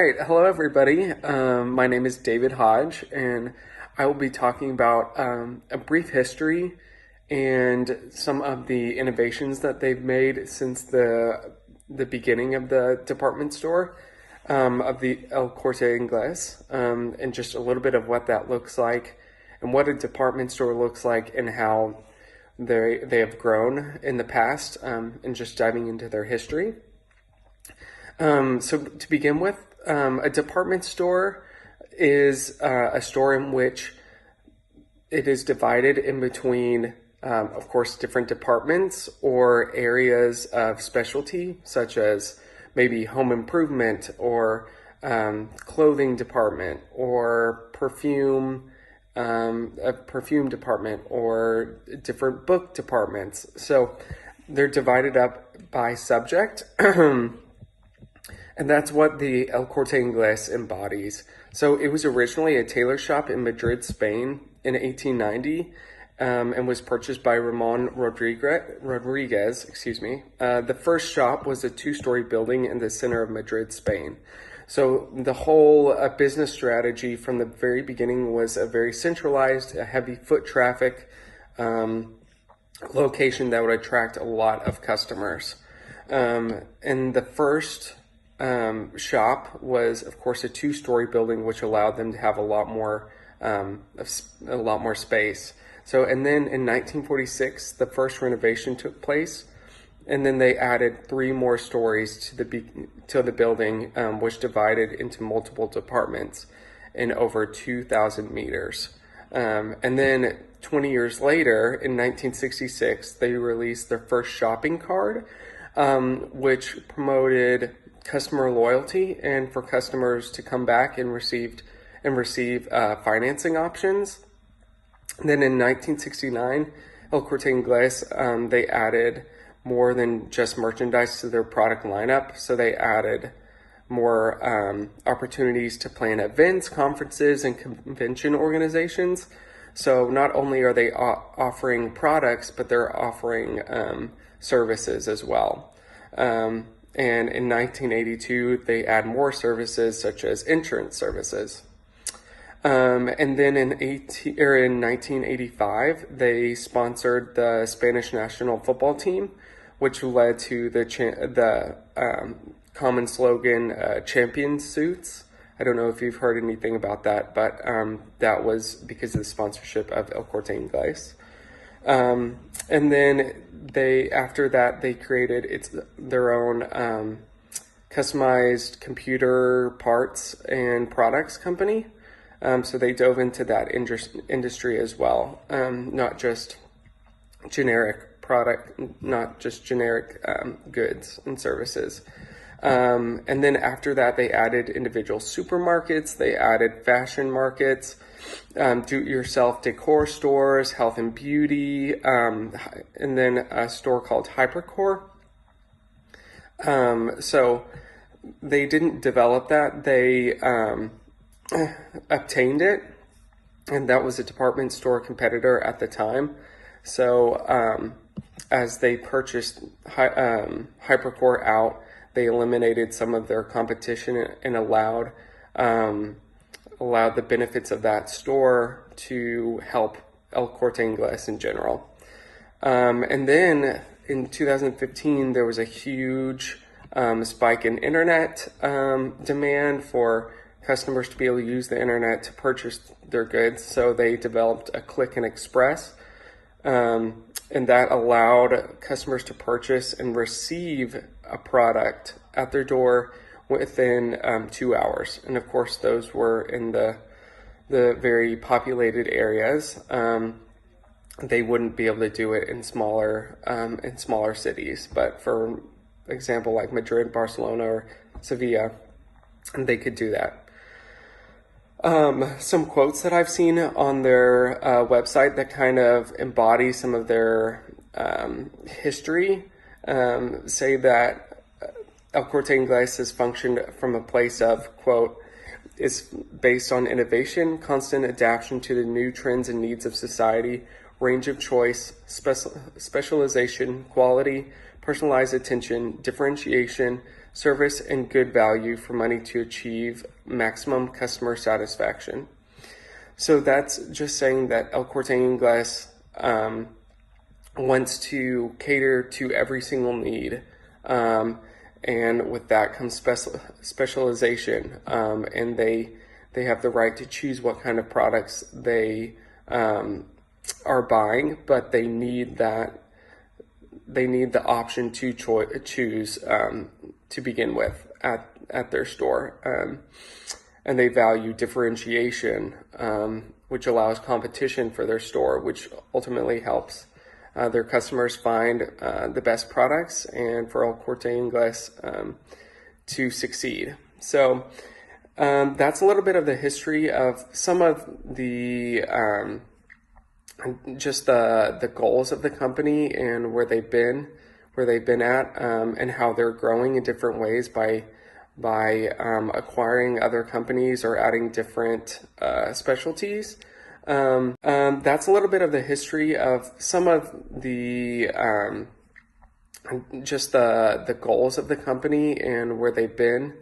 right, hello everybody. My name is David Hodge, and I will be talking about a brief history and some of the innovations that they've made since the beginning of the department store of the El Corte Ingles, and just a little bit of what that looks like and what a department store looks like and how they have grown in the past, and just diving into their history. So to begin with, a department store is a store in which it is divided in between, of course, different departments or areas of specialty, such as maybe home improvement or clothing department or a perfume department or different book departments. So they're divided up by subject. And that's what the El Corte Ingles embodies. So it was originally a tailor shop in Madrid, Spain in 1890, and was purchased by Ramon Rodriguez. The first shop was a two-story building in the center of Madrid, Spain. So the whole business strategy from the very beginning was a very centralized, a heavy foot traffic location that would attract a lot of customers. And the first shop was, of course, a two-story building, which allowed them to have a lot more space. So, and then in 1946, the first renovation took place, and then they added 3 more stories to the building, which divided into multiple departments in over 2,000 meters. And then 20 years later, in 1966, they released their first shopping card, which promoted customer loyalty and for customers to come back and receive financing options. And then in 1969, El Corte Ingles, they added more than just merchandise to their product lineup. So they added more opportunities to plan events, conferences, and convention organizations. So not only are they offering products, but they're offering services as well. And in 1982, they add more services such as insurance services. And then in 1985, they sponsored the Spanish national football team, which led to the common slogan, champion suits. I don't know if you've heard anything about that, but that was because of the sponsorship of El Corte Ingles. And then after that, they created their own customized computer parts and products company. So they dove into that industry as well, not just generic goods and services. And then after that, they added individual supermarkets, they added fashion markets, do-it-yourself decor stores, health and beauty, and then a store called Hypercore. So they didn't develop that, they obtained it, and that was a department store competitor at the time. So as they purchased Hypercore out, they eliminated some of their competition and allowed the benefits of that store to help El Corte Ingles in general. And then in 2015, there was a huge spike in internet demand for customers to be able to use the internet to purchase their goods. So they developed a click and express, and that allowed customers to purchase and receive a product at their door within 2 hours. And of course, those were in the very populated areas. They wouldn't be able to do it in smaller cities, but for example, like Madrid, Barcelona, or Sevilla, they could do that. Some quotes that I've seen on their website that kind of embody some of their history say that El Corte Ingles has functioned from a place of, quote, is based on innovation, constant adaptation to the new trends and needs of society, range of choice, specialization, quality, personalized attention, differentiation, service, and good value for money to achieve maximum customer satisfaction. So that's just saying that El Corte Ingles wants to cater to every single need. And with that comes specialization, and they have the right to choose what kind of products they are buying, but they need the option to choose to begin with at their store, and they value differentiation, which allows competition for their store, which ultimately helps their customers find the best products, and for El Corte Ingles to succeed. So that's a little bit of the history of some of the just the goals of the company and where they've been at, and how they're growing in different ways by acquiring other companies or adding different specialties. That's a little bit of the history of some of the just the goals of the company and where they've been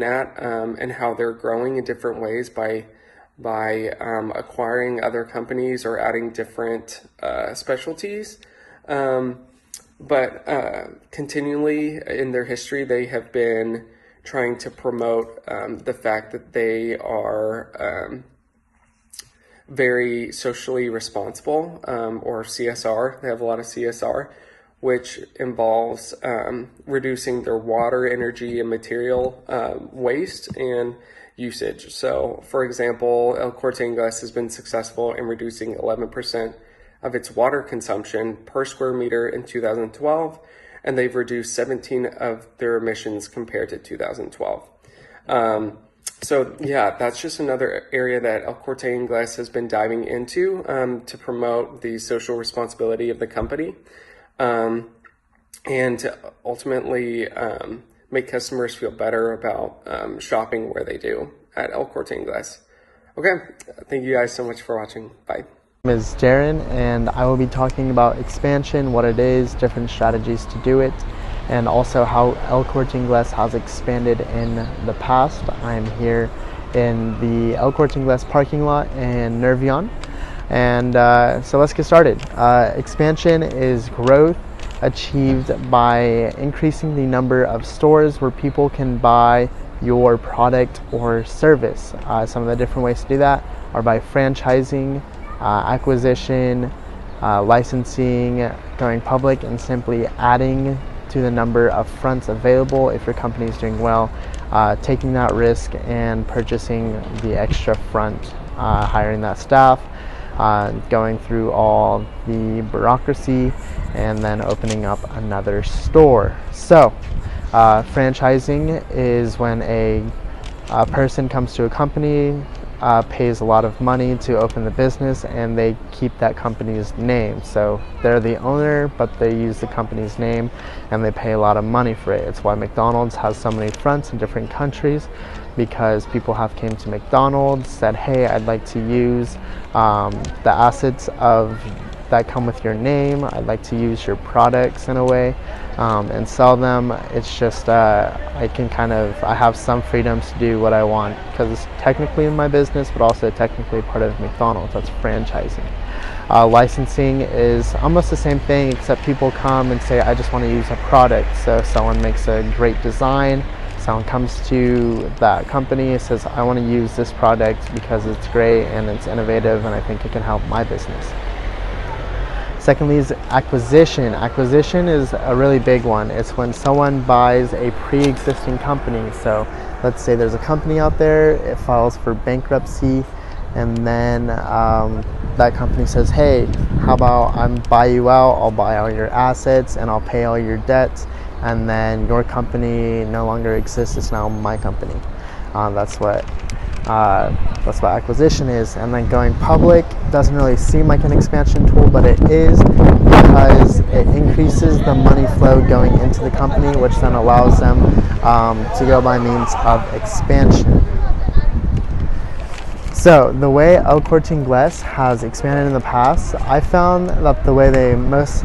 at, and how they're growing in different ways by acquiring other companies or adding different specialties. But continually in their history, they have been trying to promote the fact that they are very socially responsible, or CSR. They have a lot of CSR, which involves reducing their water, energy, and material waste and usage. So, for example, El Corte Ingles has been successful in reducing 11% of its water consumption per square meter in 2012, and they've reduced 17 of their emissions compared to 2012. So yeah, that's just another area that El Corte Ingles has been diving into to promote the social responsibility of the company, and to ultimately make customers feel better about shopping where they do at El Corte Ingles. Okay, thank you guys so much for watching. Bye. My name is Jaron, and I will be talking about expansion, what it is, different strategies to do it, and also how El Corte Ingles has expanded in the past. I'm here in the El Corte Ingles parking lot in Nervion, and so let's get started. Expansion is growth achieved by increasing the number of stores where people can buy your product or service. Some of the different ways to do that are by franchising, acquisition, licensing, going public, and simply adding to the number of fronts available if your company is doing well, taking that risk and purchasing the extra front, hiring that staff, going through all the bureaucracy, and then opening up another store. So franchising is when a person comes to a company, pays a lot of money to open the business, and they keep that company's name. So they're the owner, but they use the company's name, and they pay a lot of money for it. It's why McDonald's has so many fronts in different countries, because people have came to McDonald's, said, hey, I'd like to use the assets of that come with your name. I'd like to use your products in a way and sell them. It's just I have some freedoms to do what I want, because it's technically in my business, but also technically part of McDonald's. That's franchising. Licensing is almost the same thing, except people come and say, I just want to use a product. So someone makes a great design, someone comes to that company and says, I want to use this product because it's great and it's innovative and I think it can help my business. Secondly is acquisition. Acquisition is a really big one. It's when someone buys a pre-existing company. So let's say there's a company out there, it files for bankruptcy, and then that company says, hey, how about I buy you out, I'll buy all your assets and I'll pay all your debts, and then your company no longer exists, it's now my company. That's what acquisition is. And then going public doesn't really seem like an expansion tool, but it is, because it increases the money flow going into the company, which then allows them to go by means of expansion. So the way El Corte Ingles has expanded in the past, I found that the way they most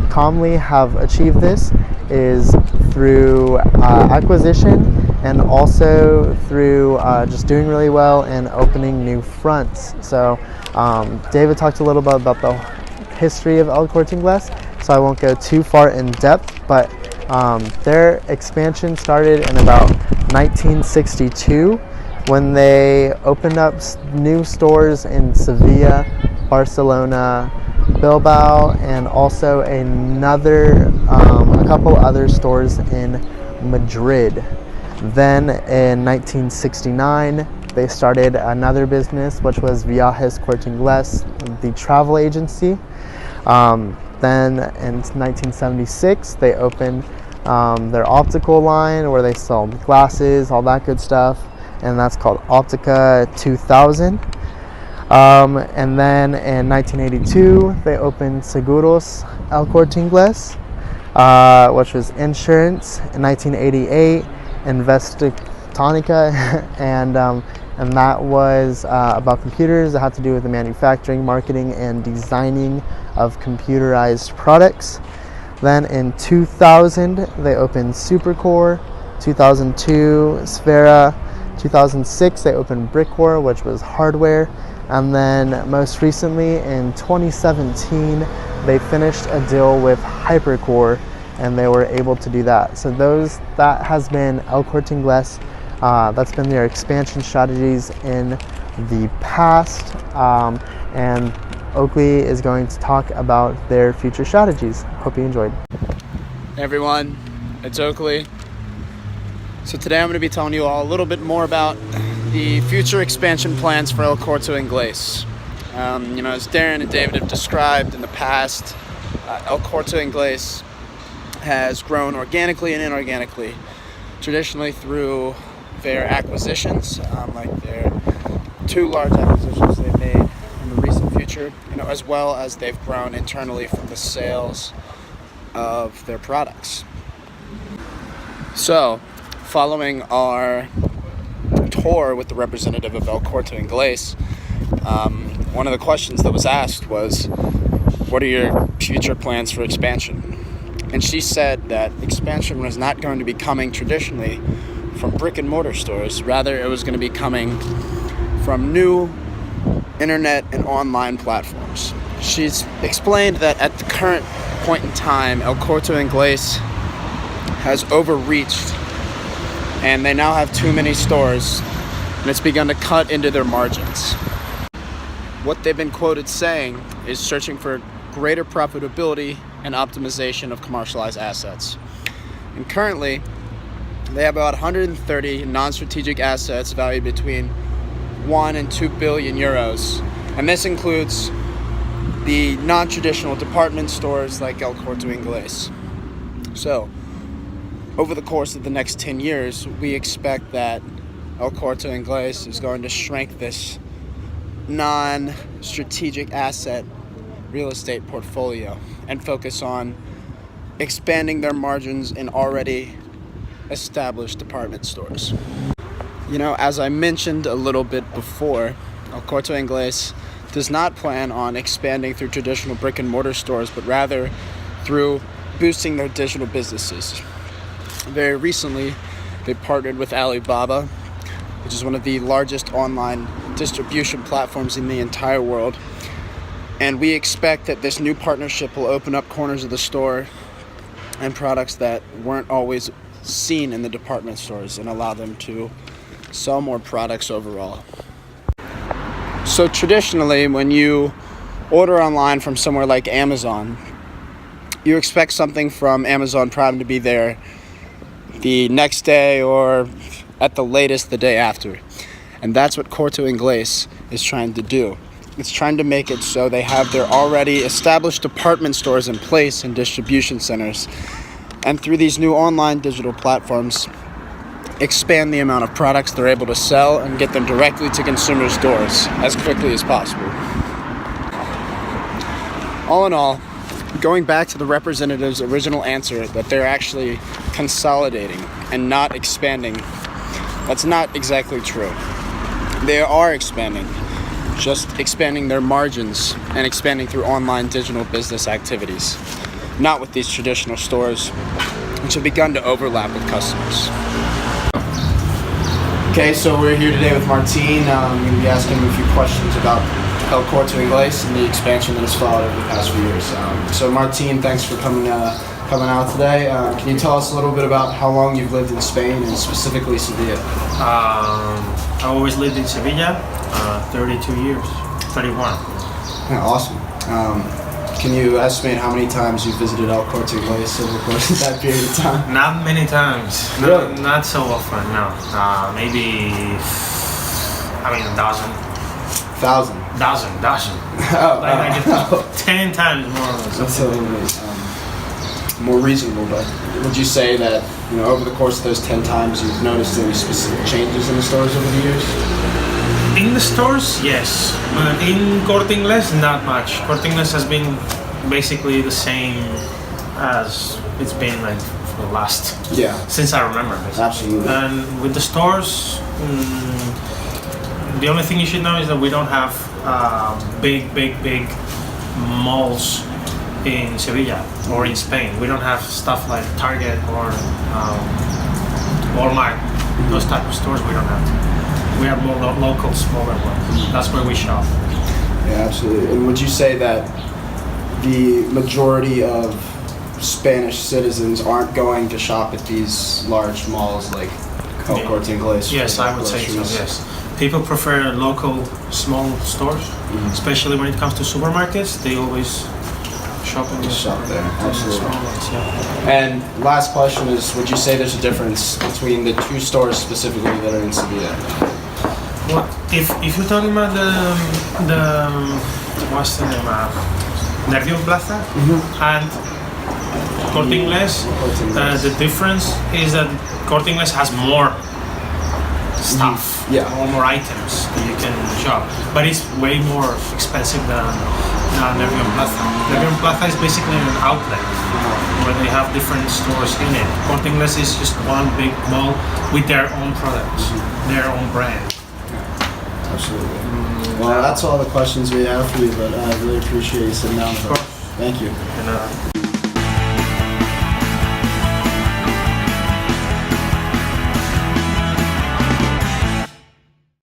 commonly have achieved this is through acquisition and also through just doing really well and opening new fronts. So David talked a little bit about the history of El Corte Ingles, so I won't go too far in depth, but their expansion started in about 1962 when they opened up new stores in Sevilla, Barcelona, Bilbao, and also a couple other stores in Madrid. Then in 1969, they started another business, which was Viajes Corte Ingles, the travel agency. Then in 1976, they opened their optical line where they sell glasses, all that good stuff, and that's called Optica 2000. And then in 1982, they opened Seguros El Corte Ingles, which was insurance. In 1988, Investitonica, and that was about computers. It had to do with the manufacturing, marketing, and designing of computerized products. Then in 2000, they opened Supercore. 2002, Sfera. 2006, they opened Brickcore, which was hardware. And then most recently, in 2017, they finished a deal with Hypercore, and they were able to do that. So that has been El Corte Ingles. That's been their expansion strategies in the past. And Oakley is going to talk about their future strategies. Hope you enjoyed. Hey everyone, it's Oakley. So today I'm going to be telling you all a little bit more about the future expansion plans for El Corte Ingles. As Darren and David have described in the past, El Corte Ingles has grown organically and inorganically, traditionally through their acquisitions, like their 2 large acquisitions they've made in the recent future, as well as they've grown internally from the sales of their products. So, following our tour with the representative of El Corte Ingles, one of the questions that was asked was, what are your future plans for expansion? And she said that expansion was not going to be coming traditionally from brick and mortar stores. Rather, it was going to be coming from new internet and online platforms. She's explained that at the current point in time, El Corte Ingles has overreached, and they now have too many stores, and it's begun to cut into their margins. What they've been quoted saying is searching for greater profitability and optimization of commercialized assets. And currently, they have about 130 non-strategic assets valued between 1 and 2 billion euros. And this includes the non-traditional department stores like El Corte Ingles. So, over the course of the next 10 years, we expect that El Corte Ingles is going to shrink this non-strategic asset real estate portfolio and focus on expanding their margins in already established department stores. As I mentioned a little bit before, El Corte Ingles does not plan on expanding through traditional brick and mortar stores, but rather through boosting their digital businesses. Very recently, they partnered with Alibaba, which is one of the largest online distribution platforms in the entire world. And we expect that this new partnership will open up corners of the store and products that weren't always seen in the department stores and allow them to sell more products overall. So traditionally, when you order online from somewhere like Amazon, you expect something from Amazon Prime to be there the next day or at the latest the day after. And that's what Corte Ingles is trying to do. It's trying to make it so they have their already established department stores in place and distribution centers. And through these new online digital platforms, expand the amount of products they're able to sell and get them directly to consumers' doors as quickly as possible. All in all, going back to the representative's original answer that they're actually consolidating and not expanding, that's not exactly true. They are expanding, just expanding their margins and expanding through online digital business activities, not with these traditional stores which have begun to overlap with customers. Okay, so we're here today with Martin. I'm going to be asking him a few questions about El Corte Ingles and the expansion that has followed over the past few years. So Martin, thanks for coming out today. Can you tell us a little bit about how long you've lived in Spain and specifically Sevilla? I always lived in Sevilla, 32 years, 31. Yeah, awesome. Can you estimate how many times you've visited El Corte Ingles over the course of that period of time? Not many times. Really? Not so often, no. Maybe, a dozen. 1,000. Dozen. Oh, 10 times more or less. That's a little bit more reasonable, but would you say that over the course of those 10 times you've noticed any specific changes in the stores over the years? In the stores, yes. But in Corte Ingles, not much. Corte Ingles has been basically the same as it's been like for the last, since I remember. Basically. Absolutely. And with the stores, the only thing you should know is that we don't have big malls in Sevilla or in Spain. We don't have stuff like Target or Walmart. Those type of stores we don't have. We have more local, smaller ones. That's where we shop. Yeah, absolutely. And would you say that the majority of Spanish citizens aren't going to shop at these large malls like El Corte Ingles? Yes, I would say so, yes. People prefer local, small stores, especially when it comes to supermarkets. They always shop there. Absolutely. Small ones, yeah. And last question is, would you say there's a difference between the two stores specifically that are in Sevilla? Well, if you're talking about the what's the name, Nervión Plaza and Corte Ingles, the difference is that Corte Ingles has more stuff, more items that you can shop, but it's way more expensive than Nervión Plaza. Nervión Plaza is basically an outlet where they have different stores in it. Corte Ingles is just one big mall with their own products, their own brand. Absolutely. Well, that's all the questions we have for you, but I really appreciate you sitting down with us. Thank you. And,